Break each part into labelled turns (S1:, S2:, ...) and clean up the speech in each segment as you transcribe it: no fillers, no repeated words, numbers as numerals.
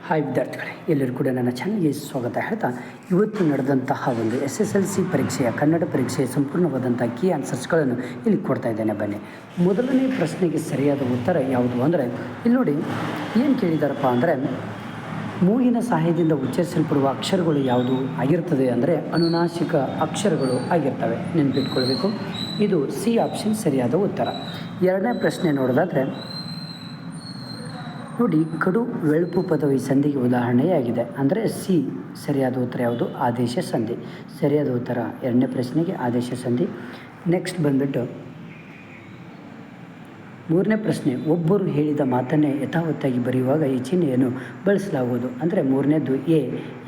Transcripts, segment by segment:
S1: Hi ವಿದ್ಯಾರ್ಥಿಗಳೇ, ಎಲ್ಲರೂ ಕೂಡ ನನ್ನ ಚಾನಲ್ಗೆ ಸ್ವಾಗತ ಹೇಳ್ತಾ, ಇವತ್ತು ನಡೆದಂತಹ ಒಂದು SSLC ಪರೀಕ್ಷೆಯ ಕನ್ನಡ ಪರೀಕ್ಷೆಯ ಸಂಪೂರ್ಣವಾದಂಥ ಕೀ ಆನ್ಸರ್ಸ್ಗಳನ್ನು ಇಲ್ಲಿ ಕೊಡ್ತಾ ಇದ್ದೇನೆ. ಬನ್ನಿ, ಮೊದಲನೇ ಪ್ರಶ್ನೆಗೆ ಸರಿಯಾದ ಉತ್ತರ ಯಾವುದು ಅಂದರೆ, ಇಲ್ಲಿ ನೋಡಿ ಏನು ಕೇಳಿದಾರಪ್ಪ ಅಂದರೆ, ಮೂಗಿನ ಸಹಾಯದಿಂದ ಉಚ್ಚರಿಸಲ್ಪಡುವ ಅಕ್ಷರಗಳು ಯಾವುದು ಆಗಿರ್ತದೆ ಅಂದರೆ ಅನುನಾಸಿಕ ಅಕ್ಷರಗಳು ಆಗಿರ್ತವೆ. ನೆನಪಿಟ್ಕೊಳ್ಬೇಕು. ಇದು ಸಿ ಆಪ್ಷನ್ ಸರಿಯಾದ ಉತ್ತರ. ಎರಡನೇ ಪ್ರಶ್ನೆ ನೋಡೋದಾದರೆ ನೋಡಿ, ಕಡು ವೆಳುಪು ಪದವು ಈ ಸಂಧಿಗೆ ಉದಾಹರಣೆಯಾಗಿದೆ ಅಂದರೆ ಸಿ ಸರಿಯಾದ ಉತ್ತರ ಯಾವುದು? ಆದೇಶ ಸಂಧಿ. ಸರಿಯಾದ ಉತ್ತರ ಎರಡನೇ ಪ್ರಶ್ನೆಗೆ ಆದೇಶ ಸಂಧಿ. ನೆಕ್ಸ್ಟ್ ಬಂದುಬಿಟ್ಟು ಮೂರನೇ ಪ್ರಶ್ನೆ, ಒಬ್ಬರು ಹೇಳಿದ ಮಾತನ್ನೇ ಯಥಾವತ್ತಾಗಿ ಬರೆಯುವಾಗ ಈ ಚಿಹ್ನೆಯನ್ನು ಬಳಸಲಾಗುವುದು ಅಂದರೆ ಮೂರನೇದು ಎ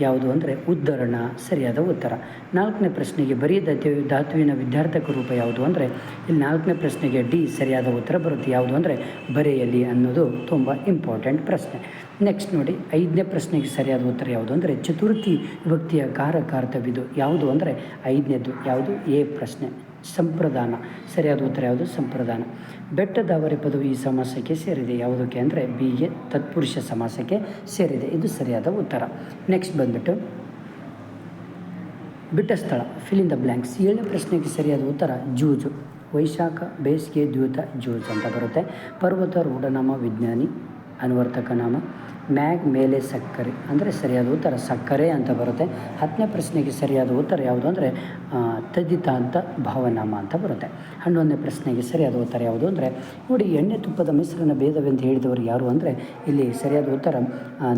S1: ಯಾವುದು ಅಂದರೆ ಉದ್ಧರಣ. ಸರಿಯಾದ ಉತ್ತರ. ನಾಲ್ಕನೇ ಪ್ರಶ್ನೆಗೆ ಬರೆಯದ ಧಾತುವಿನ ವಿದ್ಯಾರ್ಥಕ ರೂಪ ಯಾವುದು ಅಂದರೆ ಇಲ್ಲಿ ನಾಲ್ಕನೇ ಪ್ರಶ್ನೆಗೆ ಡಿ ಸರಿಯಾದ ಉತ್ತರ ಬರುತ್ತೆ. ಯಾವುದು ಅಂದರೆ ಬರೆಯಲಿ ಅನ್ನೋದು ತುಂಬ ಇಂಪಾರ್ಟೆಂಟ್ ಪ್ರಶ್ನೆ. ನೆಕ್ಸ್ಟ್ ನೋಡಿ, ಐದನೇ ಪ್ರಶ್ನೆಗೆ ಸರಿಯಾದ ಉತ್ತರ ಯಾವುದು ಅಂದರೆ ಚತುರ್ಥಿ ವಿಭಕ್ತಿಯ ಕಾರಕಾರ್ತವಿದು ಯಾವುದು ಅಂದರೆ ಐದನೇದು ಯಾವುದು? ಎ ಪ್ರಶ್ನೆ, ಸಂಪ್ರದಾನ. ಸರಿಯಾದ ಉತ್ತರ ಯಾವುದು? ಸಂಪ್ರದಾನ. ಬೆಟ್ಟದಾವರೆ ಪದವು ಈ ಸಮಾಸಕ್ಕೆ ಸೇರಿದೆ ಯಾವುದಕ್ಕೆ ಅಂದರೆ ಬಿಗೆ ತತ್ಪುರುಷ ಸಮಾಸಕ್ಕೆ ಸೇರಿದೆ. ಇದು ಸರಿಯಾದ ಉತ್ತರ. ನೆಕ್ಸ್ಟ್ ಬಂದ್ಬಿಟ್ಟು ಬಿಟ್ಟ ಸ್ಥಳ, ಫಿಲ್ ಇನ್ ದ ಬ್ಲ್ಯಾಂಕ್ಸ್. ಏಳನೇ ಪ್ರಶ್ನೆಗೆ ಸರಿಯಾದ ಉತ್ತರ ಜೂಜು. ವೈಶಾಖ, ಬೇಸಿಗೆ, ದ್ಯೂತ, ಜೂಜ್ ಅಂತ ಬರುತ್ತೆ. ಪರ್ವತ, ರೂಢನಾಮ, ವಿಜ್ಞಾನಿ, ಅನ್ವರ್ತಕ ನಾಮ. ಮ್ಯಾಗ್, ಮೇಲೆ, ಸಕ್ಕರೆ ಅಂದರೆ ಸರಿಯಾದ ಉತ್ತರ ಸಕ್ಕರೆ ಅಂತ ಬರುತ್ತೆ. ಹತ್ತನೇ ಪ್ರಶ್ನೆಗೆ ಸರಿಯಾದ ಉತ್ತರ ಯಾವುದು ಅಂದರೆ ತದಿತ ಅಂತ ಭಾವನಾಮ ಅಂತ ಬರುತ್ತೆ. 11ನೇ ಪ್ರಶ್ನೆಗೆ ಸರಿಯಾದ ಉತ್ತರ ಯಾವುದು ಅಂದರೆ ನೋಡಿ, ಎಣ್ಣೆ ತುಪ್ಪದ ಮಿಶ್ರಣ ಭೇದವೆಂದು ಹೇಳಿದವರು ಯಾರು ಅಂದರೆ ಇಲ್ಲಿ ಸರಿಯಾದ ಉತ್ತರ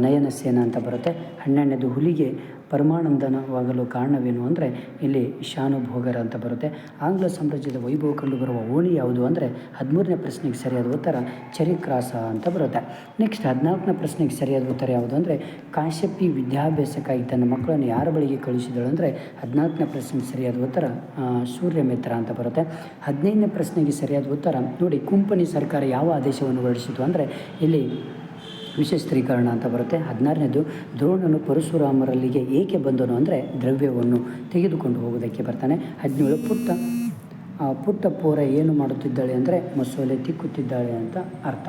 S1: ನಯನ ಸೇನ ಅಂತ ಬರುತ್ತೆ. 12ನೇದು ಹುಲಿಗೆ ಪರಮಾನಂದನವಾಗಲು ಕಾರಣವೇನು ಅಂದರೆ ಇಲ್ಲಿ ಶಾನುಭೋಗರ ಅಂತ ಬರುತ್ತೆ. ಆಂಗ್ಲ ಸಾಮ್ರಾಜ್ಯದ ವೈಭವ ಕಂಡುಬರುವ ಓಣಿ ಯಾವುದು ಅಂದರೆ 13ನೇ ಪ್ರಶ್ನೆಗೆ ಸರಿಯಾದ ಉತ್ತರ ಚರಿಕ್ರಾಸ ಅಂತ ಬರುತ್ತೆ. ನೆಕ್ಸ್ಟ್ 14ನೇ ಪ್ರಶ್ನೆಗೆ ಸರಿಯಾದ ಉತ್ತರ ಯಾವುದು ಅಂದರೆ ಕಾಶ್ಯಪಿ ವಿದ್ಯಾಭ್ಯಾಸಕ್ಕಾಗಿ ತನ್ನ ಮಕ್ಕಳನ್ನು ಯಾರ ಬಳಿಗೆ ಕಳುಹಿಸಿದಳು ಅಂದರೆ 14ನೇ ಪ್ರಶ್ನೆಗೆ ಸರಿಯಾದ ಉತ್ತರ ಸೂರ್ಯಮಿತ್ರ ಅಂತ ಬರುತ್ತೆ. 15ನೇ ಪ್ರಶ್ನೆಗೆ ಸರಿಯಾದ ಉತ್ತರ ನೋಡಿ, ಕುಂಪನಿ ಸರ್ಕಾರ ಯಾವ ಆದೇಶವನ್ನು ಹೊರಡಿಸಿತು ಅಂದರೆ ಇಲ್ಲಿ ವಿಶೇಷೀಕರಣ ಅಂತ ಬರುತ್ತೆ. 16ನೇದು ದ್ರೋಣನು ಪರಶುರಾಮರಲ್ಲಿಗೆ ಏಕೆ ಬಂದನು ಅಂದರೆ ದ್ರವ್ಯವನ್ನು ತೆಗೆದುಕೊಂಡು ಹೋಗೋದಕ್ಕೆ ಬರ್ತಾನೆ. 17 ಪುಟ್ಟ ಪೋರ ಏನು ಮಾಡುತ್ತಿದ್ದಾಳೆ ಅಂದರೆ ಮಸೂಲೆ ತಿಕ್ಕುತ್ತಿದ್ದಾಳೆ ಅಂತ ಅರ್ಥ.